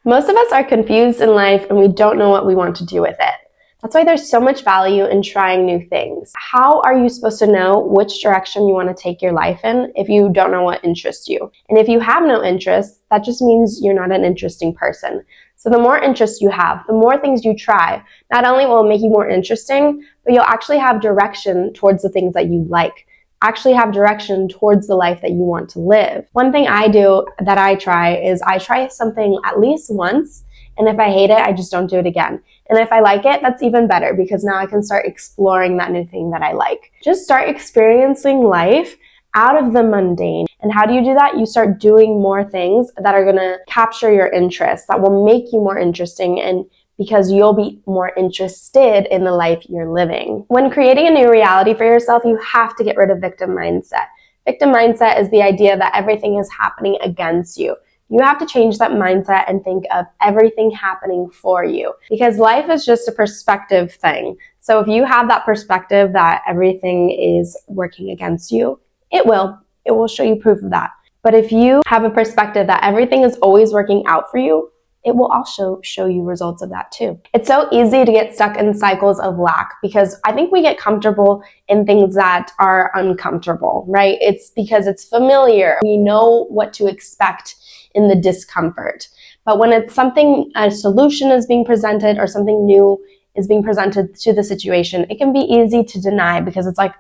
Most of us are confused in life and we don't know what we want to do with it. That's why there's so much value in trying new things. How are you supposed to know which direction you want to take your life in if you don't know what interests you? And if you have no interests, that just means you're not an interesting person. So the more interests you have, the more things you try, not only will it make you more interesting, but you'll actually have direction towards the things that you like. Actually have direction towards the life that you want to live. One thing I do that I try is I try something at least once, and if I hate it, I just don't do it again. And if I like it, that's even better because now I can start exploring that new thing that I like. Just start experiencing life out of the mundane. And how do you do that? You start doing more things that are gonna capture your interest, that will make you more interesting, and because you'll be more interested in the life you're living. When creating a new reality for yourself, you have to get rid of victim mindset. Victim mindset is the idea that everything is happening against you. You have to change that mindset and think of everything happening for you, because life is just a perspective thing. So if you have that perspective that everything is working against you, it will show you proof of that. But if you have a perspective that everything is always working out for you, it will also show you results of that too. It's so easy to get stuck in cycles of lack because I think we get comfortable in things that are uncomfortable, right? It's because it's familiar. We know what to expect in the discomfort. But when it's something, a solution is being presented or something new is being presented to the situation, it can be easy to deny because it's like,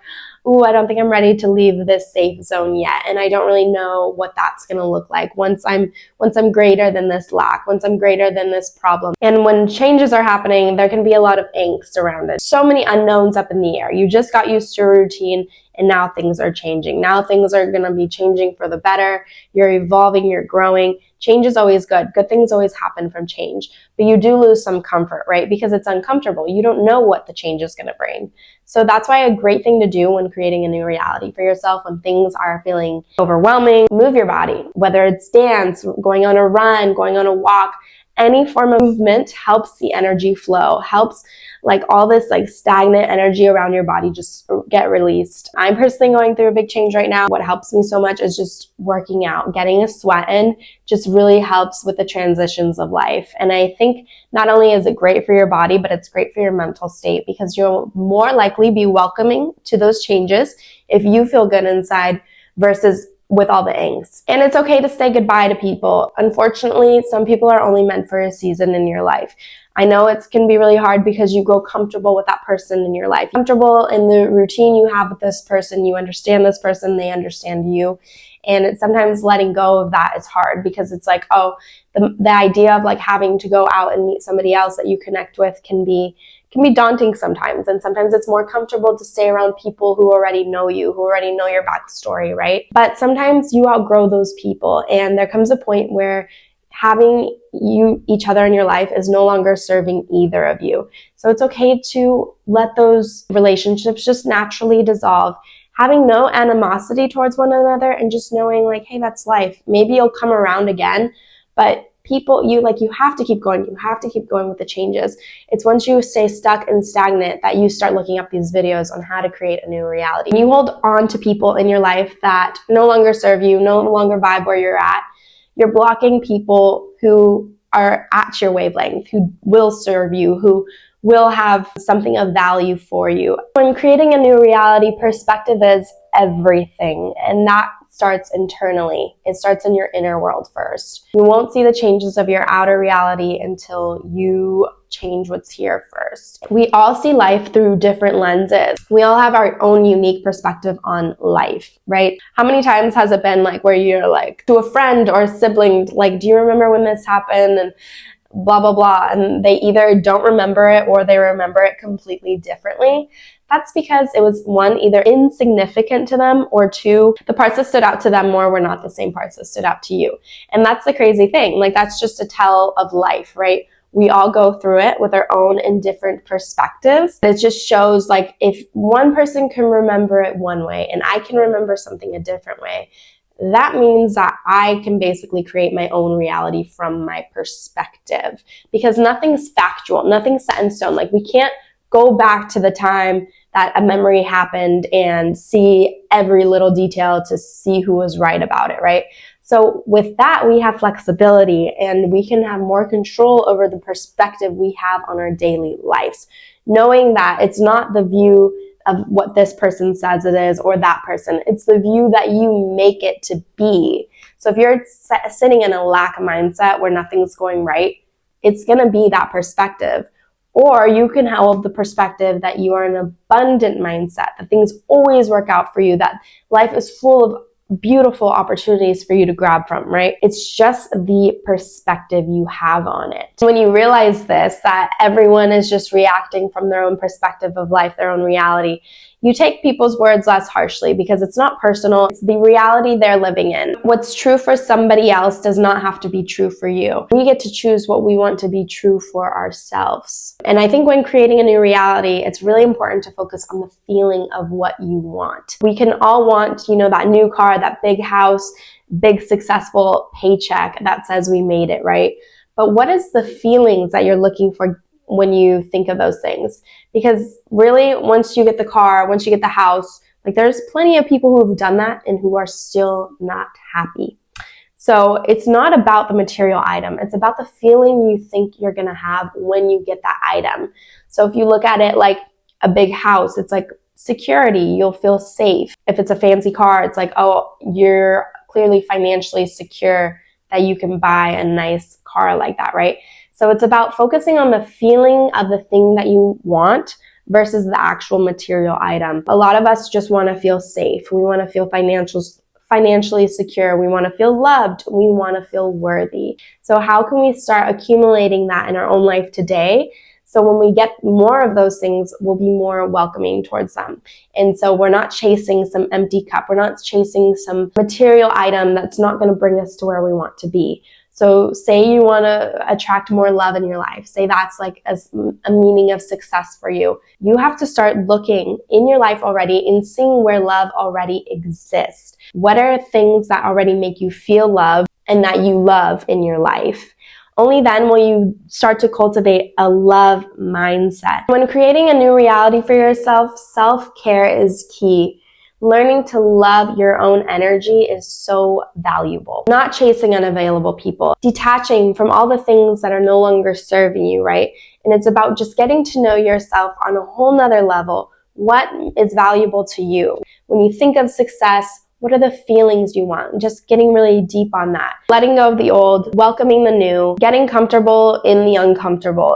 ooh, I don't think I'm ready to leave this safe zone yet. And I don't really know what that's going to look like once I'm greater than this lack, once I'm greater than this problem. And when changes are happening, there can be a lot of angst around it. So many unknowns up in the air. You just got used to a routine and now things are changing. Now things are going to be changing for the better. You're evolving, you're growing. Change is always good. Good things always happen from change. But you do lose some comfort, right? Because it's uncomfortable. You don't know what the change is going to bring. So that's why a great thing to do when creating a new reality for yourself, when things are feeling overwhelming, move your body. Whether it's dance, going on a run, going on a walk, any form of movement helps the energy flow, helps like all this like stagnant energy around your body just get released. I'm personally going through a big change right now. What helps me so much is just working out, getting a sweat in just really helps with the transitions of life. And I think not only is it great for your body, but it's great for your mental state because you'll more likely be welcoming to those changes if you feel good inside versus with all the angst. And it's okay to say goodbye to people. Unfortunately, some people are only meant for a season in your life. I know it can be really hard because you grow comfortable with that person in your life. Comfortable in the routine you have with this person, you understand this person, they understand you. And it's sometimes letting go of that is hard because it's like, oh, the idea of like having to go out and meet somebody else that you connect with can be daunting sometimes. And sometimes it's more comfortable to stay around people who already know you, who already know your backstory, right? But sometimes you outgrow those people and there comes a point where having each other in your life is no longer serving either of you. So it's okay to let those relationships just naturally dissolve, having no animosity towards one another and just knowing like, hey, that's life. Maybe you'll come around again, but people, you have to keep going. You have to keep going with the changes. It's once you stay stuck and stagnant that you start looking up these videos on how to create a new reality. You hold on to people in your life that no longer serve you, no longer vibe where you're at. You're blocking people who are at your wavelength, who will serve you, who will have something of value for you. When creating a new reality, perspective is everything, and that starts internally. It starts in your inner world first. You won't see the changes of your outer reality until you change what's here first. We all see life through different lenses. We all have our own unique perspective on life, right? How many times has it been like where you're like to a friend or a sibling, like, do you remember when this happened? And blah, blah, blah. And they either don't remember it or they remember it completely differently. That's because it was one, either insignificant to them, or two, the parts that stood out to them more were not the same parts that stood out to you. And that's the crazy thing. Like, that's just a tell of life, right? We all go through it with our own and different perspectives. It just shows like if one person can remember it one way and I can remember something a different way, that means that I can basically create my own reality from my perspective, because nothing's factual, nothing's set in stone. Like, we can't go back to the time that a memory happened and see every little detail to see who was right about it, right? So with that, we have flexibility and we can have more control over the perspective we have on our daily lives, knowing that it's not the view of what this person says it is or that person. It's the view that you make it to be. So if you're sitting in a lack mindset where nothing's going right, it's going to be that perspective. Or you can have the perspective that you are in an abundant mindset, that things always work out for you, that life is full of beautiful opportunities for you to grab from, right? It's just the perspective you have on it. When you realize this, that everyone is just reacting from their own perspective of life, their own reality, you take people's words less harshly because it's not personal. It's the reality they're living in. What's true for somebody else does not have to be true for you. We get to choose what we want to be true for ourselves. And I think when creating a new reality, it's really important to focus on the feeling of what you want. We can all want, that new car, that big house, big successful paycheck that says we made it, right? But what is the feelings that you're looking for when you think of those things? Because really, once you get the car, once you get the house, there's plenty of people who have done that and who are still not happy. So it's not about the material item. It's about the feeling you think you're going to have when you get that item. So if you look at it like a big house, it's like security. You'll feel safe. If it's a fancy car, it's like, oh, you're clearly financially secure that you can buy a nice car like that, right? So it's about focusing on the feeling of the thing that you want versus the actual material item. A lot of us just want to feel safe. We want to feel financially secure. We want to feel loved. We want to feel worthy. So how can we start accumulating that in our own life today? So when we get more of those things, we'll be more welcoming towards them. And so we're not chasing some empty cup. We're not chasing some material item that's not going to bring us to where we want to be. So say you want to attract more love in your life. Say that's as a meaning of success for you. You have to start looking in your life already and seeing where love already exists. What are things that already make you feel love and that you love in your life? Only then will you start to cultivate a love mindset. When creating a new reality for yourself, self-care is key. Learning to love your own energy is so valuable. Not chasing unavailable people. Detaching from all the things that are no longer serving you, right? And it's about just getting to know yourself on a whole nother level. What is valuable to you? When you think of success, what are the feelings you want? Just getting really deep on that. Letting go of the old, welcoming the new, getting comfortable in the uncomfortable.